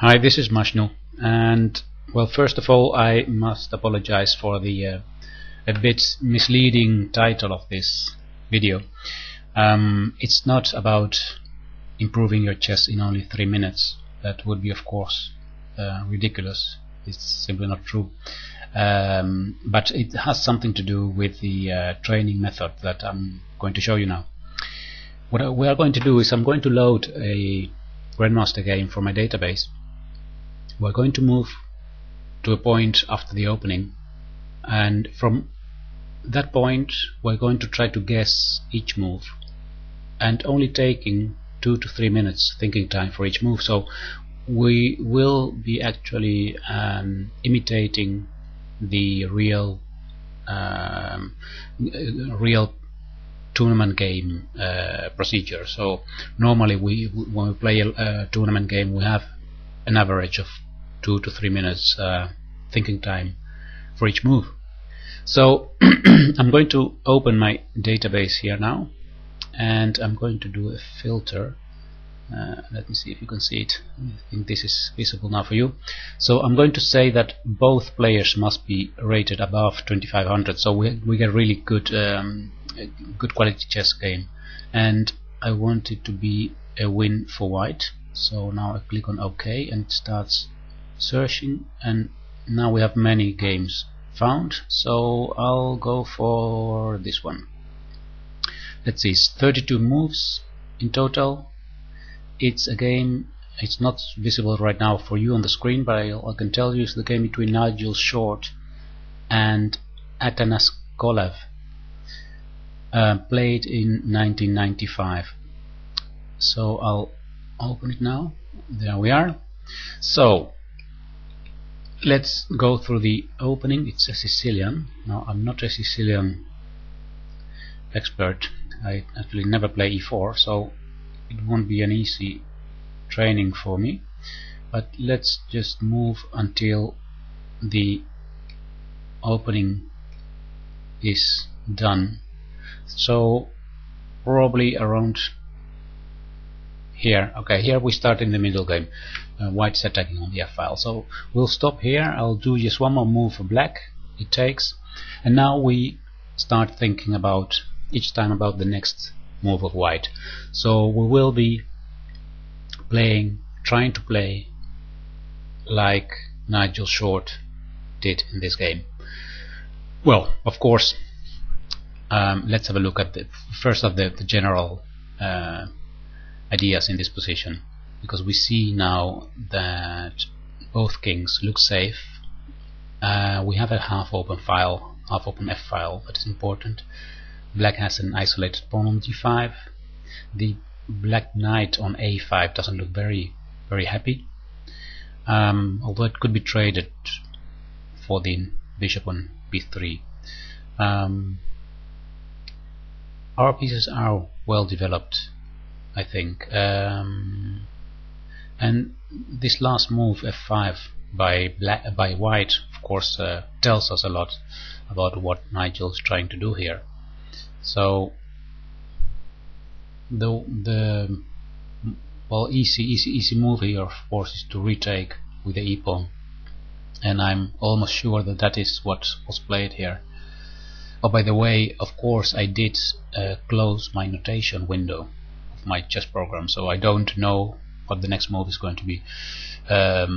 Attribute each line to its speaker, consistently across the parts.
Speaker 1: Hi, this is Mashnu, and well, first of all, I must apologize for the a bit misleading title of this video. It's not about improving your chess in only 3 minutes. That would be, of course, ridiculous. It's simply not true. But it has something to do with the training method that I'm going to show you now. What we are going to do is I'm going to load a Grandmaster game from my database. We're going to move to a point after the opening, and from that point we're going to try to guess each move, and only taking 2 to 3 minutes thinking time for each move. So we will be actually imitating the real tournament game procedure. So normally when we play a tournament game, we have an average of 2 to 3 minutes thinking time for each move. So I'm going to open my database here now, and I'm going to do a filter. Let me see if you can see it. I think this is visible now for you. So I'm going to say that both players must be rated above 2500, so we get really good good quality chess game, and I want it to be a win for white. So now I click on OK, and it starts searching, and now we have many games found, so I'll go for this one. Let's see, it's 32 moves in total. It's a game, it's not visible right now for you on the screen, but I can tell you it's the game between Nigel Short and Atanas Kolev, played in 1995. So I'll open it now. There we are. So let's go through the opening. It's a Sicilian. Now I'm not a Sicilian expert. I actually never play e4, so it won't be an easy training for me. But let's just move until the opening is done. So probably around here. Okay, here we start in the middle game. White's attacking on the F file. So we'll stop here. I'll do just one more move for black. It takes, and now we start thinking about each time about the next move of white. So we will be trying to play like Nigel Short did in this game. Well, of course, let's have a look at the first of the general ideas in this position, because we see now that both kings look safe. We have a half open F file, that is important. Black has an isolated pawn on g5. The black knight on a5 doesn't look very happy, although it could be traded for the bishop on b3. Our pieces are well developed, I think, and this last move f5 by white, of course, tells us a lot about what Nigel is trying to do here. So the easy move here, of course, is to retake with the e-pawn, and I'm almost sure that that is what was played here. Oh, by the way, of course, I did close my notation window of my chess program, so I don't know what the next move is going to be. But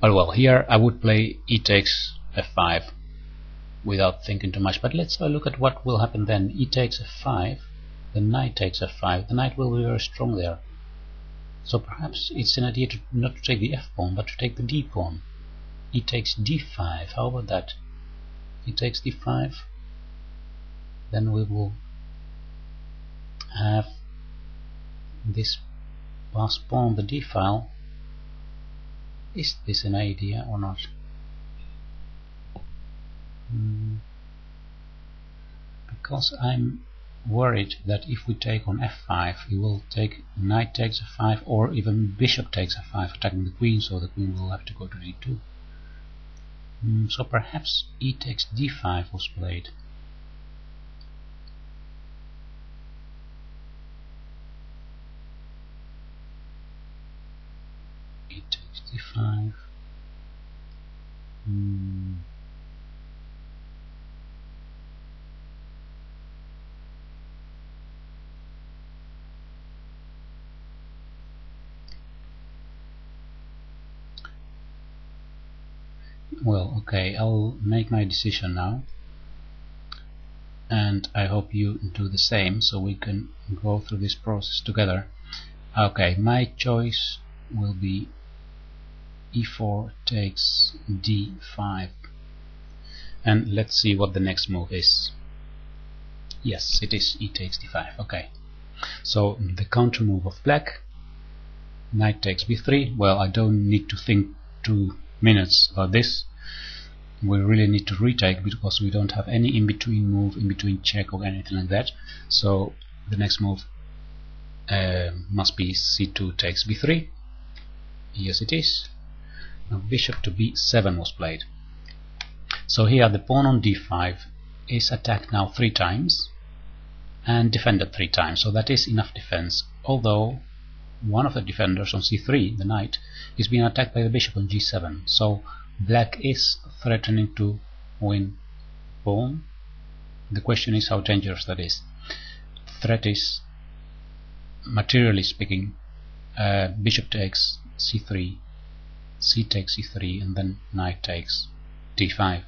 Speaker 1: well, here I would play e takes f5 without thinking too much. But let's have a look at what will happen then. E takes f5, the knight takes f5. The knight will be very strong there. So perhaps it's an idea to not to take the f-pawn, but to take the d-pawn. E takes d5. How about that? E takes d5. Then we will have this last pawn, the d file. Is this an idea or not? Because I'm worried that if we take on f5, he will take knight takes f5, or even bishop takes f5, attacking the queen, so the queen will have to go to d2. So perhaps e takes d5 was played. E takes d5. Well, okay, I'll make my decision now, and I hope you do the same so we can go through this process together. Okay, my choice will be e4 takes d5, and let's see what the next move is. Yes, it is e takes d5. Okay, so the counter move of black, knight takes b3. Well, I don't need to think 2 minutes about this. We really need to retake because we don't have any in-between move, in-between check or anything like that. So the next move must be c2 takes b3. Yes, it is. Now bishop to b7 was played. So here the pawn on d5 is attacked now 3 times and defended 3 times. So that is enough defense. Although one of the defenders on c3, the knight, is being attacked by the bishop on g7. So black is threatening to win pawn. The question is how dangerous that is. Threat is, materially speaking, bishop takes c3, c takes c3, and then knight takes d5.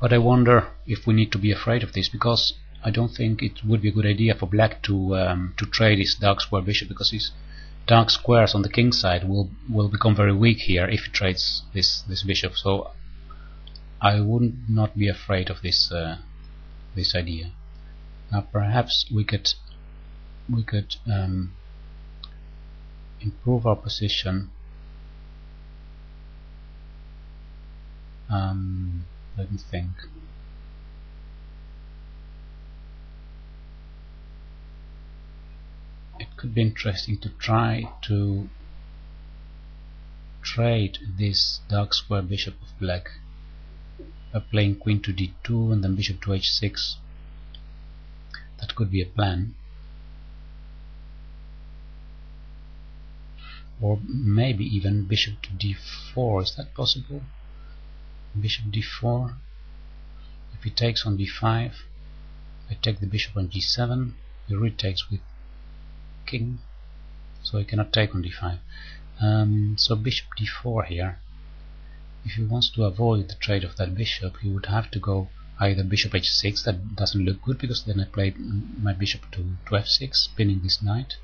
Speaker 1: But I wonder if we need to be afraid of this, because I don't think it would be a good idea for black to trade his dark square bishop, because his dark squares on the king side will become very weak here if he trades this bishop. So I would not be afraid of this this idea. Now perhaps we could improve our position. Let me think. It could be interesting to try to trade this dark square bishop of black by playing queen to d2 and then bishop to h6. That could be a plan. Or maybe even bishop to d4. Is that possible? Bishop d4. If he takes on d5, I take the bishop on g7. He retakes with king, so he cannot take on d5. So bishop d4 here. If he wants to avoid the trade of that bishop, he would have to go either bishop h6. That doesn't look good, because then I played my bishop to f6, pinning this knight.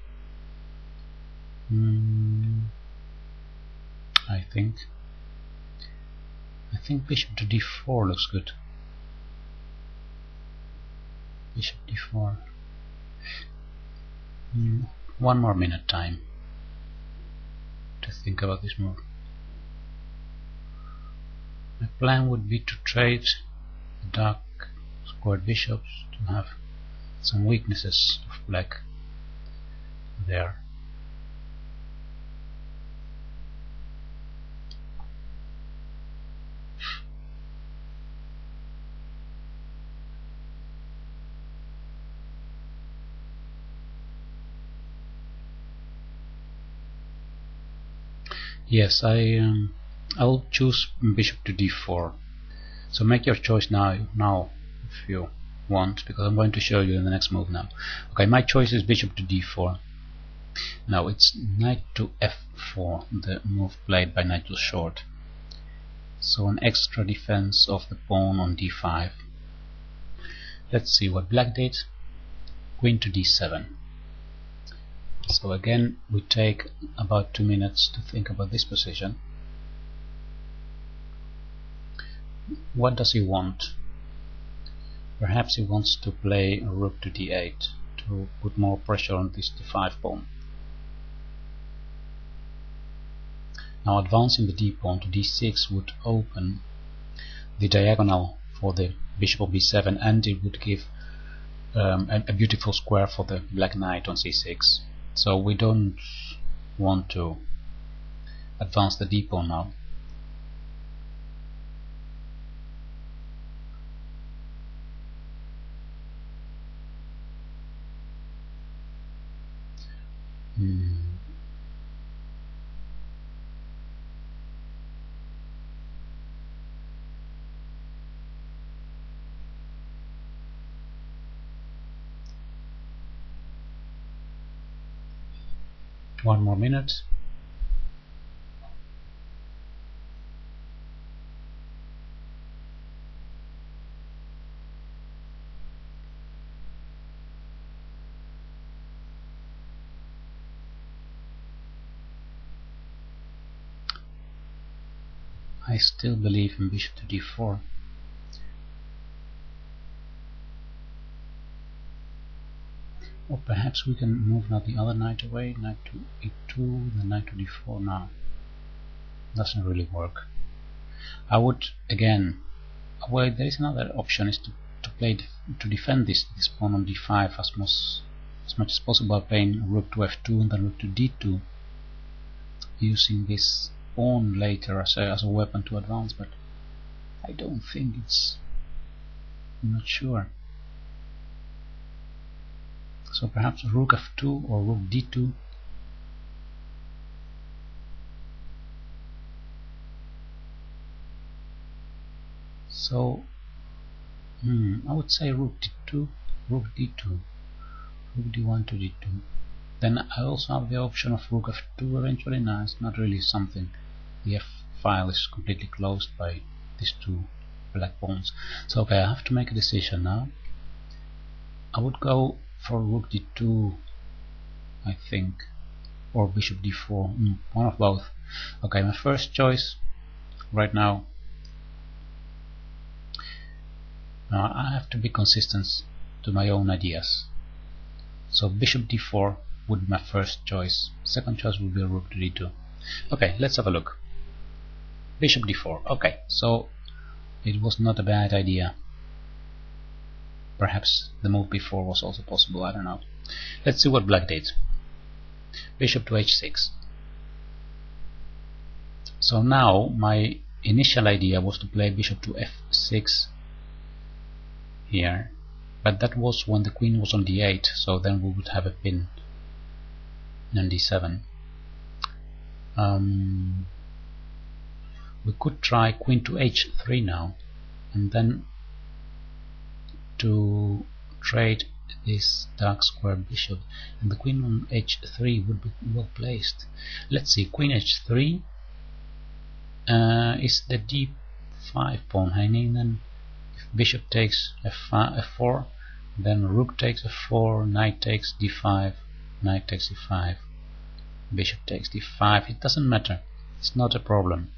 Speaker 1: I think bishop to d4 looks good. Bishop d4. One more minute time to think about this move. My plan would be to trade the dark squared bishops to have some weaknesses of black there. Yes, I'll choose bishop to d4. So make your choice now if you want, because I'm going to show you in the next move now. Okay, my choice is bishop to d4. Now it's knight to f4, the move played by knight to short. So an extra defense of the pawn on d5. Let's see what black did. Queen to d7. So again we take about 2 minutes to think about this position. What does he want? Perhaps he wants to play rook to d8 to put more pressure on this d5 pawn. Now advancing the d pawn to d6 would open the diagonal for the bishop of b7, and it would give a beautiful square for the black knight on c6. So we don't want to advance the d pawn now. One more minute. I still believe in bishop to d4. Or perhaps we can move now the other knight away, knight to e2, then knight to d4 now. Doesn't really work. I would again, well, there is another option, is to play to defend this pawn on d5 as much as possible, playing rook to f2 and then rook to d2, using this pawn later as a weapon to advance, but I don't think it's, I'm not sure. So perhaps rook f2 or rook d2. So I would say rook d2, rook d2, rook d1 to d2. Then I also have the option of rook f2 eventually. No, it's not really something. The f file is completely closed by these two black pawns. So okay, I have to make a decision now. I would go for rook d2, I think, or bishop d4, one of both. Okay, my first choice right now. Now I have to be consistent to my own ideas. So bishop d4 would be my first choice. Second choice would be rook to d2. Okay, let's have a look. Bishop d4. Okay, so it was not a bad idea. Perhaps the move before was also possible, I don't know. Let's see what black did. Bishop to h6. So now my initial idea was to play bishop to f6 here, but that was when the queen was on d8, so then we would have a pin on d7. We could try queen to h3 now, and then to trade this dark square bishop, and the queen on h3 would be well placed. Let's see, queen h3 is the d5 pawn hanging, then if bishop takes f4, then rook takes f4, knight takes d5, knight takes e5, bishop takes d5. It doesn't matter, it's not a problem.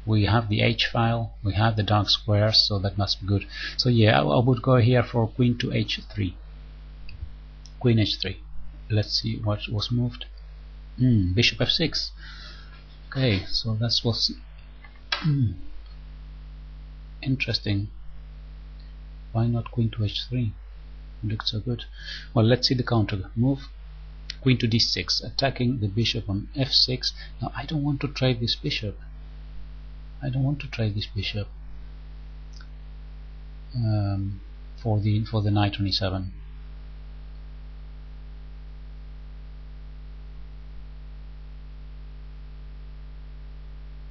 Speaker 1: We have the h file, we have the dark squares, so that must be good. So yeah, I would go here for queen to h3. Queen h3. Let's see what was moved. Bishop f6. Okay, so that was interesting. Why not queen to h3? It looked so good. Well, let's see the counter move. Queen to d6, attacking the bishop on f6. Now I don't want to trade this bishop. I don't want to trade this bishop for the knight on e7.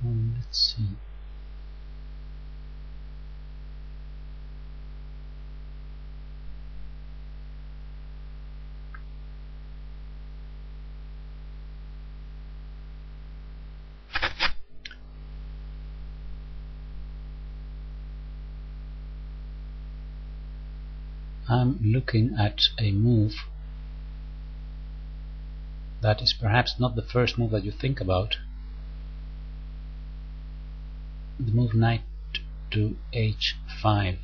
Speaker 1: Let's see. I'm looking at a move that is perhaps not the first move that you think about. The move knight to h5.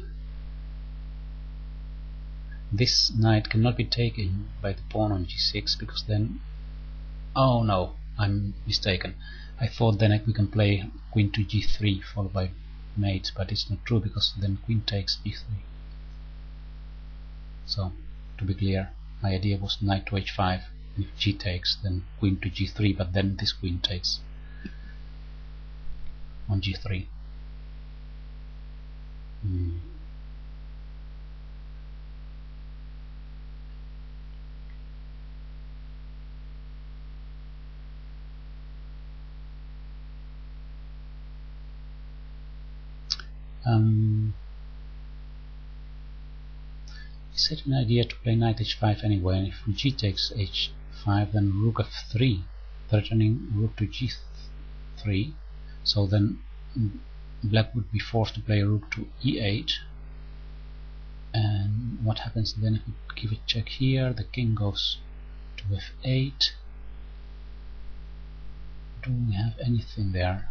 Speaker 1: This knight cannot be taken by the pawn on g6, because then, oh no, I'm mistaken. I thought then we can play queen to g3 followed by mate, but it's not true, because then queen takes g3. So, to be clear, my idea was knight to h5. If g takes, then queen to g3, but then this queen takes on g3. Is it an idea to play knight h5 anyway, and if g takes h5, then rook f3 threatening rook to g3. So then black would be forced to play rook to e8. And what happens then if we give a check here? The king goes to f8. Do we have anything there?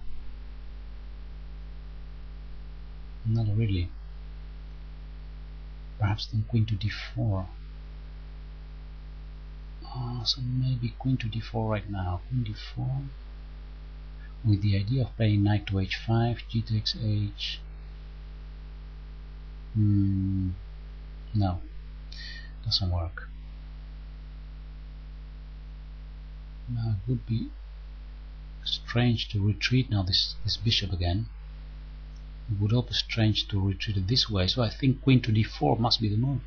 Speaker 1: Not really. Perhaps then queen to d4. So maybe queen to d4 right now. Queen d4 with the idea of playing knight to h5, g takes h. No, doesn't work. Now it would be strange to retreat now this bishop again. It would also be strange to retreat it this way, so I think queen to d4 must be the move,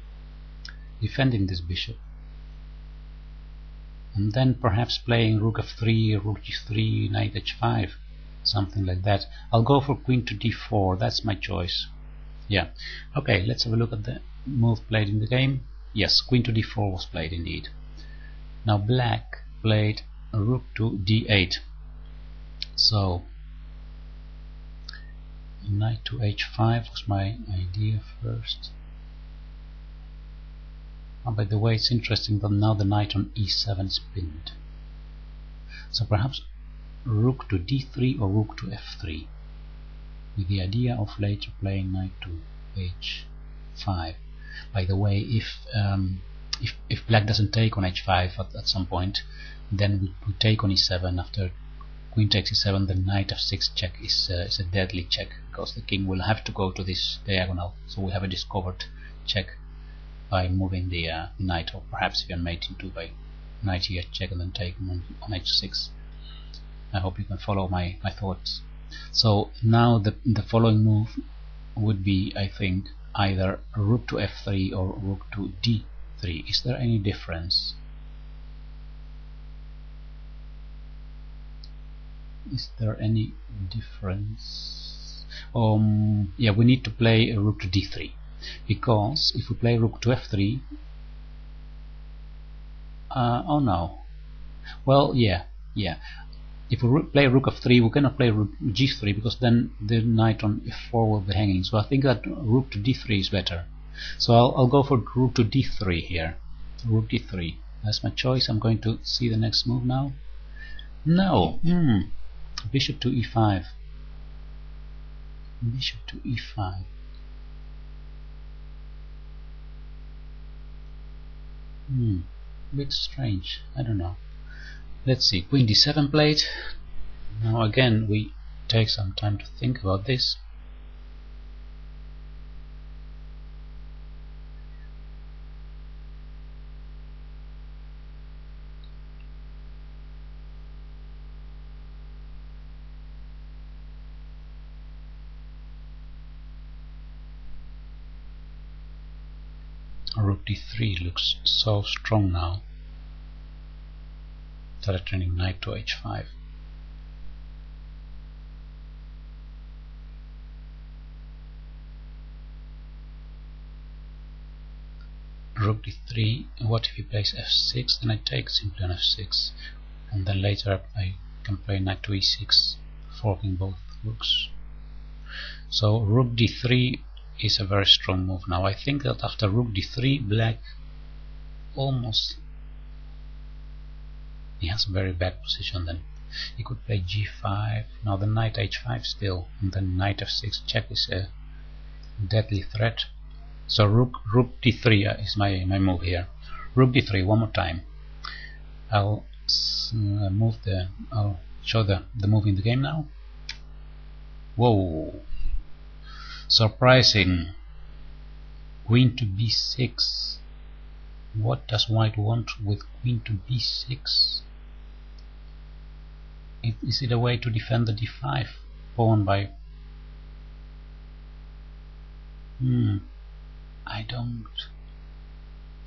Speaker 1: defending this bishop. And then perhaps playing rook f3, rook g3, knight h5, something like that. I'll go for queen to d4, that's my choice. Yeah, okay, let's have a look at the move played in the game. Yes, queen to d4 was played indeed. Now black played rook to d8. So knight to h5 was my idea first. Oh, by the way, it's interesting that now the knight on e7 is pinned. So perhaps rook to d3 or rook to f3, with the idea of later playing knight to h5. By the way, if black doesn't take on h5 at some point, then we take on e7. After queen takes e7, the knight f6 check is a deadly check, because the king will have to go to this diagonal. So we have a discovered check by moving the knight, or perhaps even mating too by knight here check and then taking on h6. I hope you can follow my thoughts. So now the following move would be, I think, either rook to f3 or rook to d3. Is there any difference? Is there any difference? Yeah, we need to play a rook to d3, because if we play rook to f3, oh no, well, yeah, if we play rook f3, we cannot play rook g3, because then the knight on f4 will be hanging. So I think that rook to d3 is better. So I'll go for rook to d3 here. Rook d3, that's my choice. I'm going to see the next move now. No, bishop to e5. Bishop to e5. Bit strange, I don't know. Let's see, queen d7 played. Now again we take some time to think about this. Rook d3 looks so strong now, threatening knight to h5. Rook d3, what if he plays f6? Then I take simply on f6, and then later I can play knight to e6, forking both rooks. So rook d3 is a very strong move now. I think that after rook d3, black almost, he has a very bad position. Then he could play g5, now the knight h5 still, and then knight f6 check is a deadly threat. So rook d3 is my move here. Rook d3 one more time. I'll I'll show the move in the game now. Whoa, surprising. Queen to b6. What does white want with queen to b6? Is it a way to defend the d5 pawn by... I don't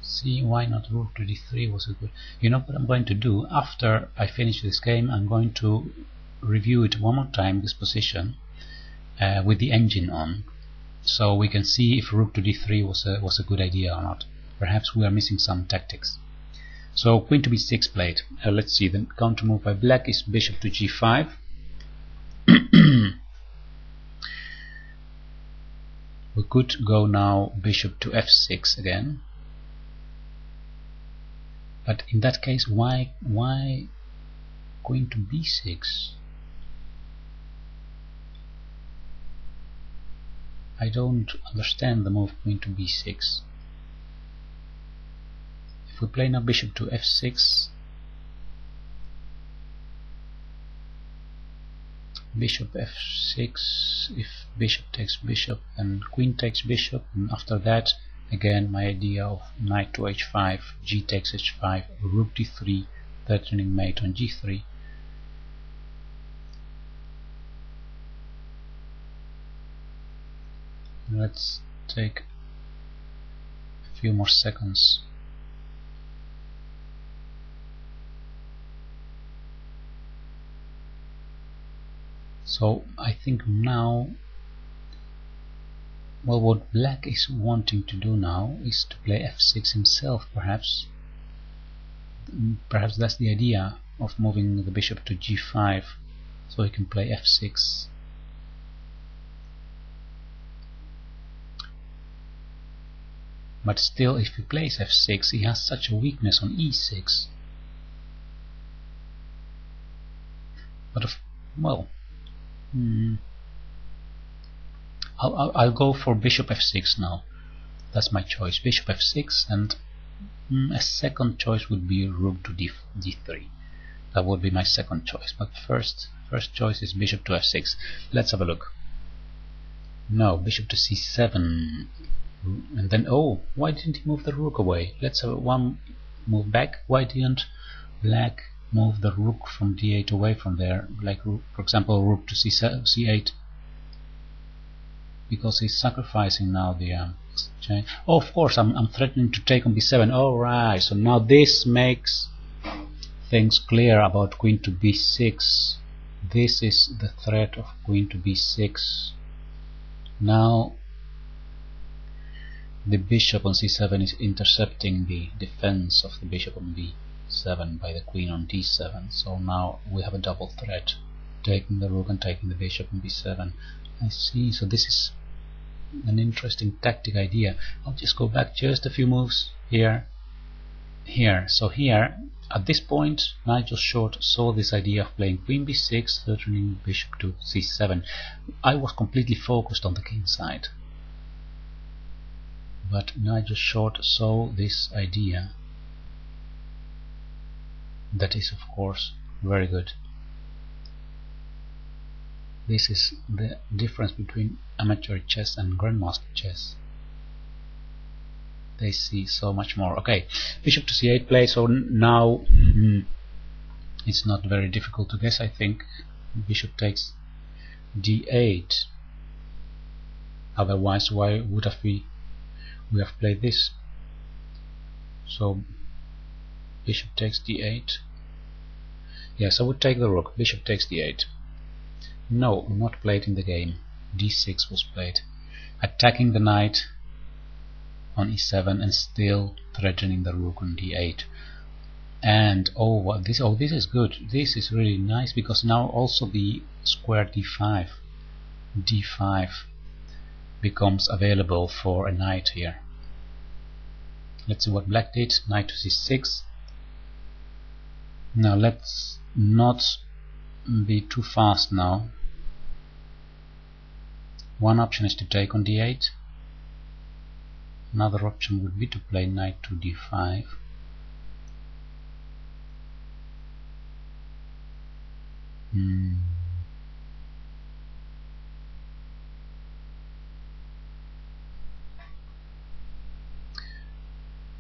Speaker 1: see why not rook to d3 was a good... You know what I'm going to do? After I finish this game, I'm going to review it one more time, this position, with the engine on, so we can see if rook to d3 was a good idea or not. Perhaps we are missing some tactics. So queen to b6 played. Let's see, the counter move by black is bishop to g5. We could go now bishop to f6 again, but in that case why queen to b6? I don't understand the move queen to b6. If we play now bishop to f6, bishop f6, if bishop takes bishop and queen takes bishop, and after that again my idea of knight to h5, g takes h5, rook d3, threatening mate on g3. Let's take a few more seconds. So I think now, well, what black is wanting to do now is to play f6 himself, perhaps. Perhaps that's the idea of moving the bishop to g5, so he can play f6. But still, if he plays f6, he has such a weakness on e6. But well, I'll go for bishop f6 now. That's my choice, bishop f6, and a second choice would be rook to d3. That would be my second choice. But first choice is bishop to f6. Let's have a look. No, bishop to c7, and then why didn't he move the rook away? Let's have one move back. Why didn't black move the rook from d8 away from there, like for example rook to c8? Because he's sacrificing now the exchange. Oh, of course, I'm threatening to take on b7. Alright, so now this makes things clear about queen to b6. This is the threat of queen to b6. Now the bishop on c7 is intercepting the defense of the bishop on b7 by the queen on d7. So now we have a double threat, taking the rook and taking the bishop on b7. I see, so this is an interesting tactic idea. I'll just go back just a few moves here. So here, at this point, Nigel Short saw this idea of playing queen b6, threatening bishop to c7. I was completely focused on the king side, but Nigel Short saw this idea. That is, of course, very good. This is the difference between amateur chess and grandmaster chess. They see so much more. Okay, bishop to c8 play. So now it's not very difficult to guess. I think bishop takes d8. Otherwise, why would we have played this? So bishop takes d8. Yes, I would take the rook. Bishop takes d8. No, not played in the game. d6 was played, attacking the knight on e7 and still threatening the rook on d8. And this is good. This is really nice, because now also the square d5 becomes available for a knight here. Let's see what black did. Knight to c6. Now let's not be too fast now. One option is to take on d8. Another option would be to play knight to d5.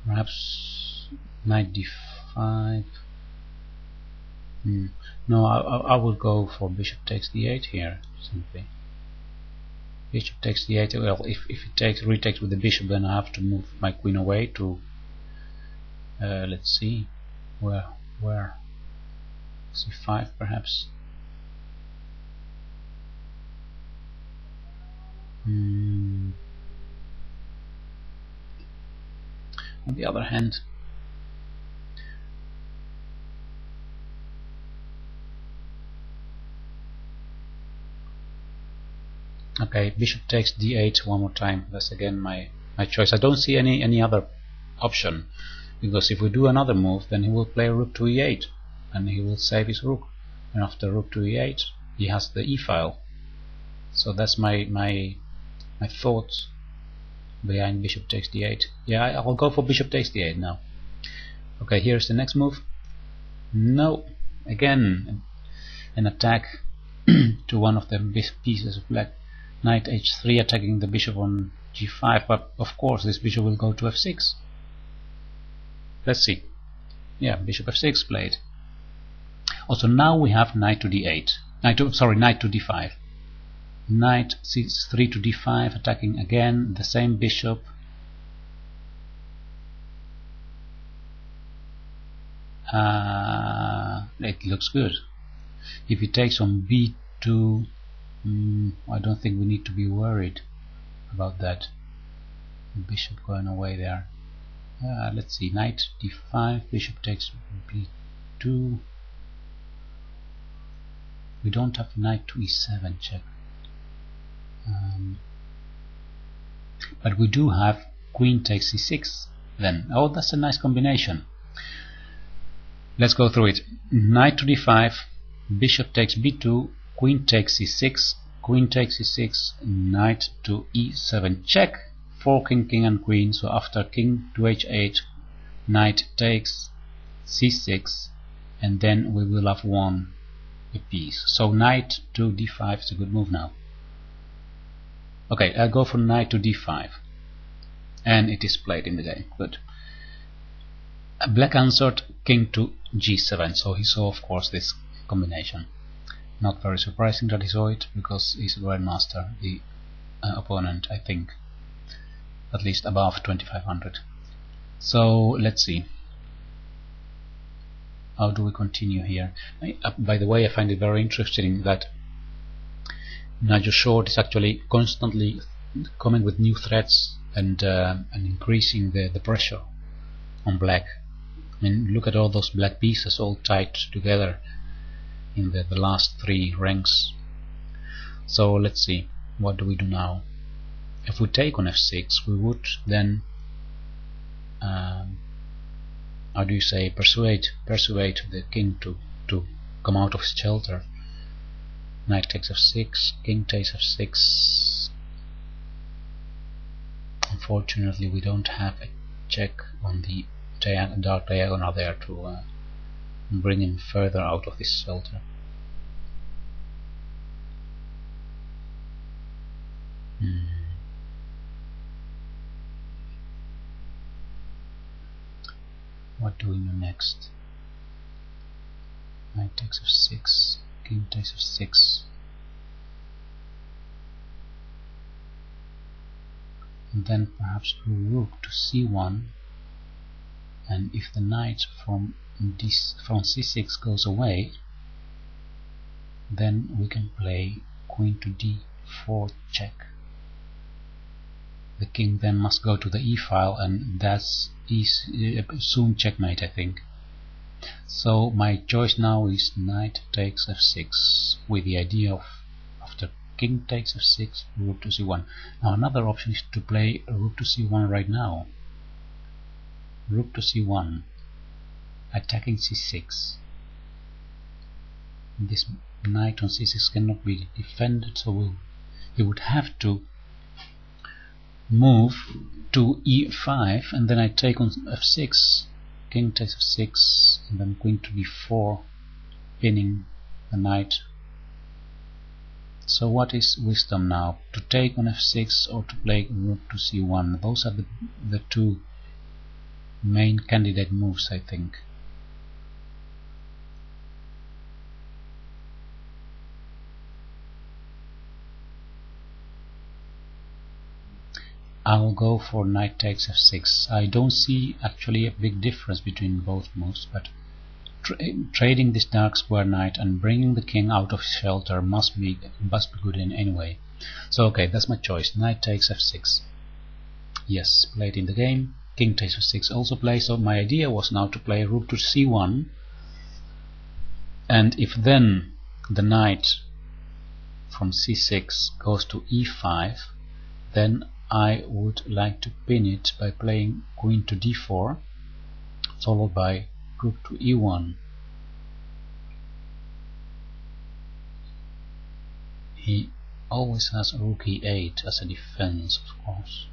Speaker 1: Perhaps knight d5. No, I would go for bishop takes d8 here, simply. Bishop takes d8. Well, if it retakes with the bishop, then I have to move my queen away to let's see, where c5 perhaps. On the other hand, Okay, bishop takes d8 one more time. That's again my choice. I don't see any other option, because if we do another move, then he will play rook to e8 and he will save his rook, and after rook to e8 he has the e-file. So that's my thoughts behind bishop takes d8. Yeah, I'll go for bishop takes d8 now. Okay, here's the next move. No, again an attack to one of the pieces of black. Knight h3 attacking the bishop on g5, but of course this bishop will go to f6. Let's see. Yeah, bishop f6 played. Also now we have knight to d8. Knight to d5. Knight c3 to d5, attacking again the same bishop. It looks good. If he takes on b2, I don't think we need to be worried about that. The bishop going away there. Let's see, knight d5, bishop takes b2. We don't have knight to e7 check. But we do have queen takes c6 then. Oh, that's a nice combination. Let's go through it. Knight to d5, bishop takes b2, queen takes c6, queen takes c6, knight to e7 check for king and queen. So after king to h8, knight takes c6, and then we will have won a piece. So knight to d5 is a good move now. Okay, I'll go for knight to d5, and it is played in the game. Good. Black answered king to g7, so he saw of course this combination. Not very surprising that he saw it, because he's a grandmaster, the opponent, I think, at least above 2500. So let's see, how do we continue here? By the way, I find it very interesting that Nigel Short is actually constantly coming with new threats and increasing the pressure on black. I mean, look at all those black pieces all tied together in the last 3 ranks. So let's see, what do we do now? If we take on f6, we would then how do you say, persuade the king to come out of his shelter. Knight takes f6, king takes f6. Unfortunately, we don't have a check on the dark diagonal there to bring him further out of this shelter. What do we do next? Knight takes f6, king takes f6, and then perhaps rook to c1, and if the knight from c6 goes away, then we can play queen to d4 check. The king then must go to the e-file, and that's soon checkmate, I think. So my choice now is knight takes f6, with the idea of after king takes f6, rook to c1. Now another option is to play rook to c1 right now. Rook to c1, attacking c6. This knight on c6 cannot be defended, so he would have to move to e5, and then I take on f6, king takes f6, and then queen to d4, pinning the knight. So what is wisdom now? To take on f6 or to play rook to c1? Those are the 2 main candidate moves, I think. I will go for knight takes f6. I don't see actually a big difference between both moves, but trading this dark square knight and bringing the king out of shelter must be good in any way. So okay, that's my choice. Knight takes f6. Yes, played in the game. King takes f6 also plays. So my idea was now to play rook to c1, and if then the knight from c6 goes to e5, then I would like to pin it by playing queen to d4, followed by rook to e1. He always has rook e8 as a defense, of course.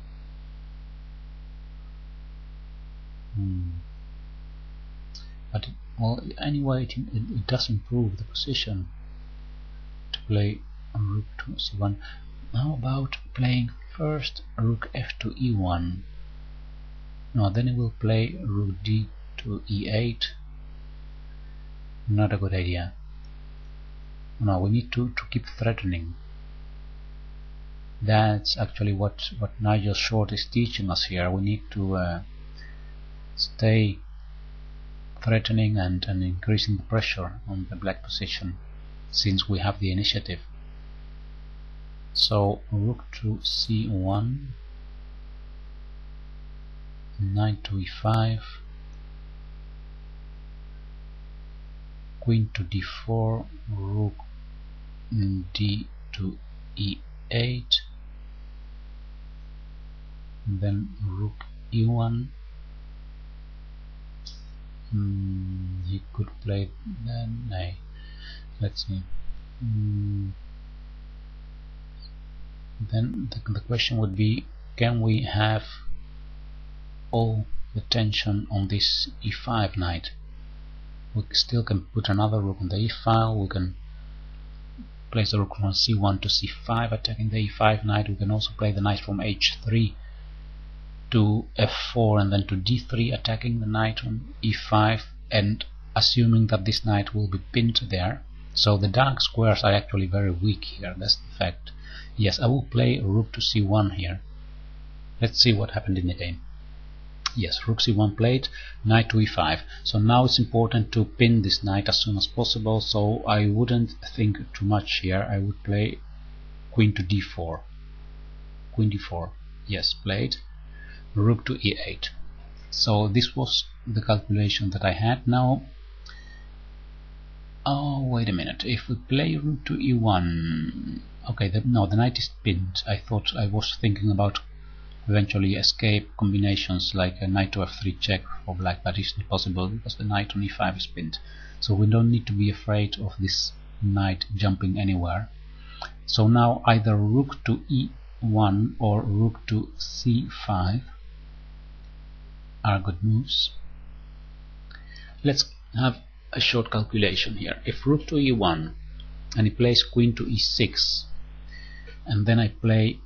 Speaker 1: But well, anyway, it does improve the position to play rook to c1. How about playing first rook f to e1? No, then it will play rook d to e8. Not a good idea. No, we need to keep threatening. That's actually what Nigel Short is teaching us here. We need to stay threatening and increasing the pressure on the black position, since we have the initiative. So rook to c1, knight to e5, queen to d4, rook d to e8, then rook e1. He could play then. No. Let's see. Then the question would be, can we have all the tension on this e5 knight? We still can put another rook on the e file. We can place the rook from c1 to c5 attacking the e5 knight. We can also play the knight from h3 to f4 and then to d3 attacking the knight on e5, and assuming that this knight will be pinned there. So the dark squares are actually very weak here. That's the fact. Yes, I will play rook to c1 here. Let's see what happened in the game. Yes, rook c1 played, knight to e5. So now it's important to pin this knight as soon as possible, so I wouldn't think too much here. I would play queen to d4. Queen d4. Yes, played. Rook to e8. So this was the calculation that I had. Now, oh, wait a minute. If we play rook to e1, okay, no, the knight is pinned. I thought I was thinking about eventually escape combinations like a knight to f3 check for black, but it's not possible because the knight on e5 is pinned. So we don't need to be afraid of this knight jumping anywhere. So now either rook to e1 or rook to c5 are good moves. Let's have a short calculation here. If rook to e1 and he plays queen to e6, and then I play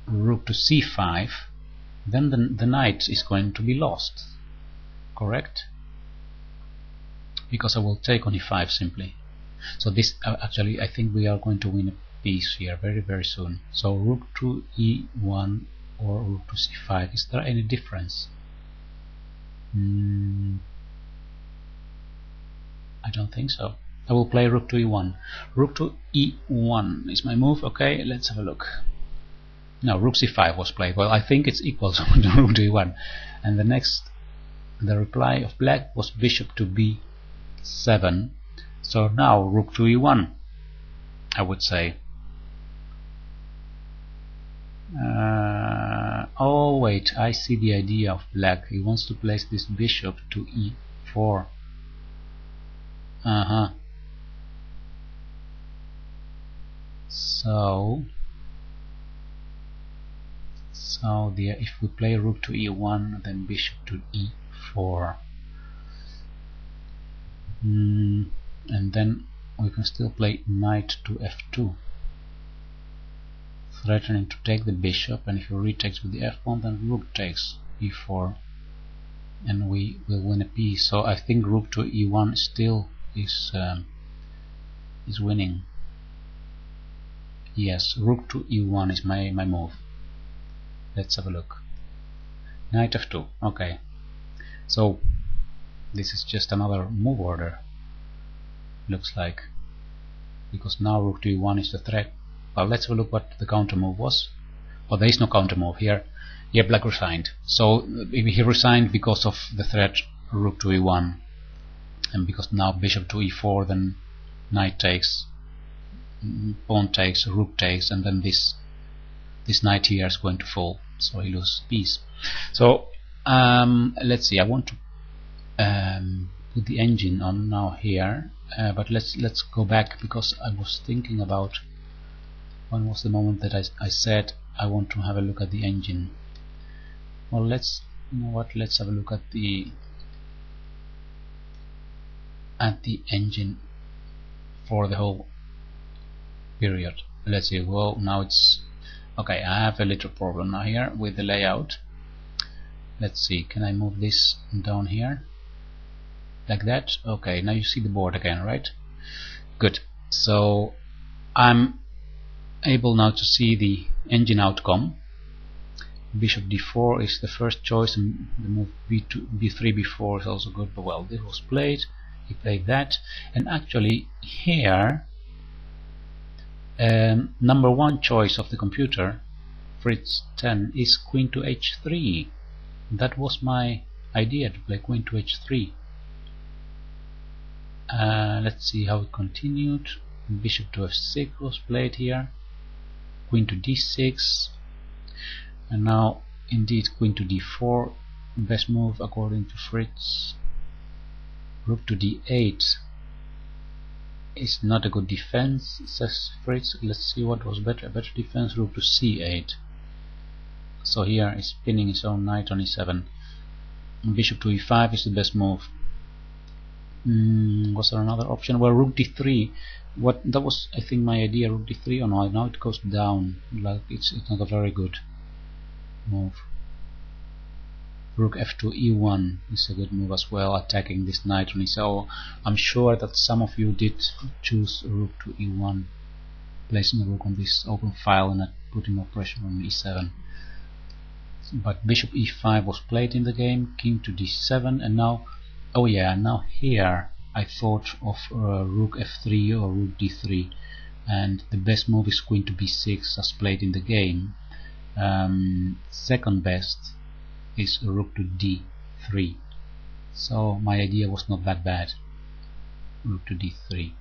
Speaker 1: rook to c5, then the knight is going to be lost, correct? Because I will take on e5 simply. So this actually, I think we are going to win a piece here very soon. So rook to e1 or rook to c5, is there any difference? I don't think so. I will play rook to e1. Rook to e1 is my move. Okay, let's have a look. No, rook c5 was played. Well, I think it's equal to rook to e1. And the reply of black was bishop to b7. So now rook to e1, I would say. Oh wait, I see the idea of black. He wants to place this bishop to e4. So if we play rook to e1, then bishop to e4, and then we can still play knight to f2, threatening to take the bishop, and if he retakes with the f pawn, then rook takes e4, and we will win a piece. So I think rook to e1 still is winning. Yes, rook to e1 is my move. Let's have a look. Knight f2. Okay, so this is just another move order, looks like, because now rook to e1 is the threat. Well, let's have a look what the counter move was. Oh, there is no counter move here. Yeah, black resigned. So he resigned because of the threat rook to e1, and because now bishop to e4, then knight takes, pawn takes, rook takes, and then this knight here is going to fall, so he loses piece. So let's see, I want to put the engine on now here, but let's go back, because I was thinking about when was the moment that I said I want to have a look at the engine. Well, let's have a look at the engine for the whole period. Let's see. Well, now it's okay. I have a little problem now here with the layout. Let's see, can I move this down here like that? Okay, now you see the board again, right? Good. So I'm able now to see the engine outcome. Bishop d4 is the first choice, and the move b2, b3, b4 is also good, but well, this was played. He played that, and actually here number one choice of the computer, Fritz 10, is queen to h3. That was my idea, to play queen to h3. Let's see how it continued. Bishop to f6 was played here, queen to d6, and now indeed queen to d4, best move according to Fritz. Rook to d8 is not a good defense, says Fritz. Let's see what was better. Better defense, rook to c8. So here is pinning his own knight on e7. Bishop to e5 is the best move. Was there another option? Well, rook d3. That was, I think, my idea. Rook d3. Oh no, now it goes down. Like it's not a very good move. Rook f2 e1 is a good move as well, attacking this knight on e7. So I'm sure that some of you did choose rook to e1, placing a rook on this open file and not putting more pressure on e7. But bishop e5 was played in the game, king to d7, and now, oh yeah, now here I thought of rook f3 or rook d3, and the best move is queen to b6 as played in the game. Second best is rook to d3, so my idea was not that bad, rook to d3.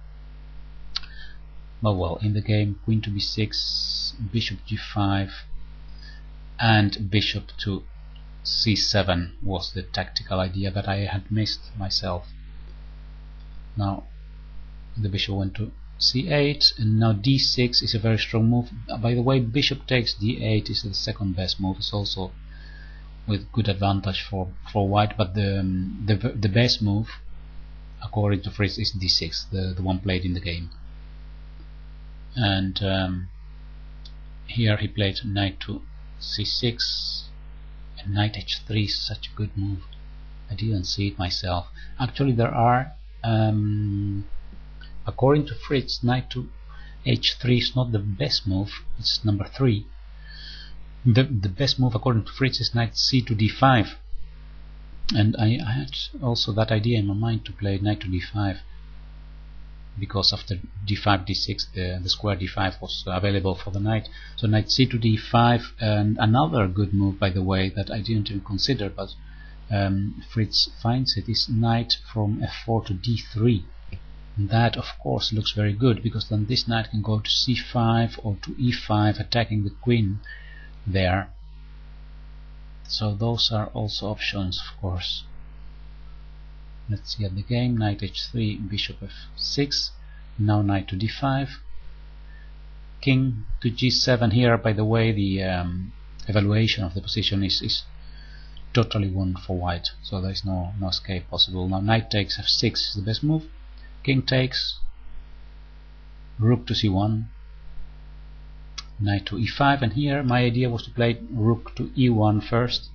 Speaker 1: But well, in the game, queen to b6, bishop g5, and bishop to c7 was the tactical idea that I had missed myself. Now the bishop went to c8, and now d6 is a very strong move. By the way, bishop takes d8 is the second best move. It's also with good advantage for white, but the best move according to Fritz is d6, the one played in the game. And here he played knight to c6, and knight h3 is such a good move. I didn't see it myself. Actually, there are according to Fritz, knight to h3 is not the best move, it's number 3. The best move according to Fritz is knight c to d5, and I had also that idea in my mind to play knight to d5, because after d5 d6 the square d5 was available for the knight. So knight c to d5, and another good move, by the way, that I didn't even consider, but Fritz finds it, is knight from f4 to d3. And that of course looks very good, because then this knight can go to c5 or to e5, attacking the queen there. So those are also options, of course. Let's see at the game. Knight h3, bishop f6, now knight to d5, king to g7. Here, by the way, the evaluation of the position is totally won for white, so there is no escape possible. Now knight takes f6 is the best move, king takes, rook to c1, knight to e5, and here my idea was to play rook to e1 first.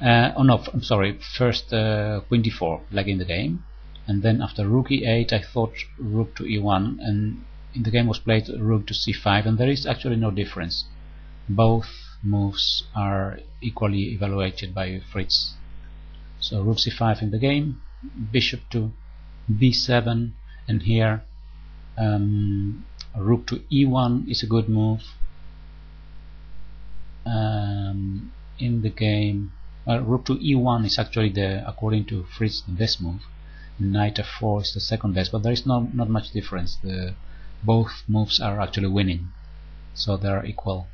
Speaker 1: Oh no, I'm sorry, first queen d4 like in the game, and then after rook e8 I thought rook to e1, and in the game was played rook to c5, and there is actually no difference. Both moves are equally evaluated by Fritz. So rook c5 in the game, bishop to b7, and here rook to e1 is a good move. In the game, rook to e1 is actually according to Fritz, the best move. Knight f4 is the second best, but there is not much difference. The both moves are actually winning, so they are equal.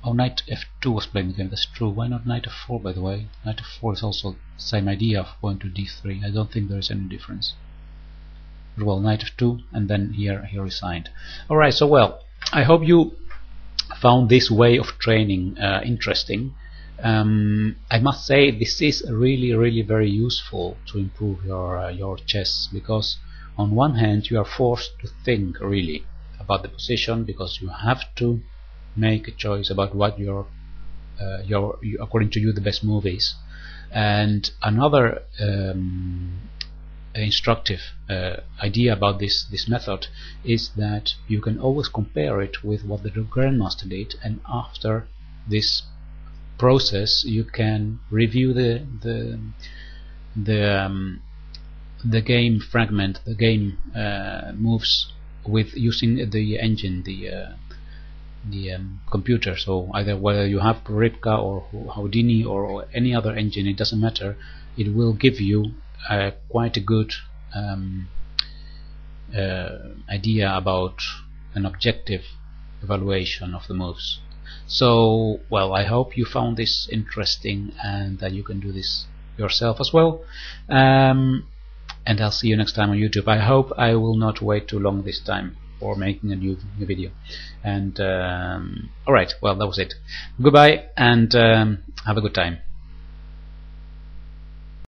Speaker 1: Oh, knight f2 was playing the game, that's true. Why not knight f4, by the way? Knight f4 is also the same idea of going to d3. I don't think there is any difference. But well, knight f2, and then here he resigned. Alright, so well, I hope you found this way of training interesting. I must say this is really very useful to improve your chess, because on one hand you are forced to think really about the position, because you have to make a choice about what your according to you the best move is. And another instructive idea about this method is that you can always compare it with what the grandmaster did, and after this process you can review the game fragment, the game moves, with using the engine, the computer. So either whether you have Ripka or Houdini or any other engine, it doesn't matter, it will give you quite a good idea about an objective evaluation of the moves. So well, I hope you found this interesting and that you can do this yourself as well. And I'll see you next time on YouTube. I hope I will not wait too long this time for making a new video. And alright, well, that was it. Goodbye, and have a good time.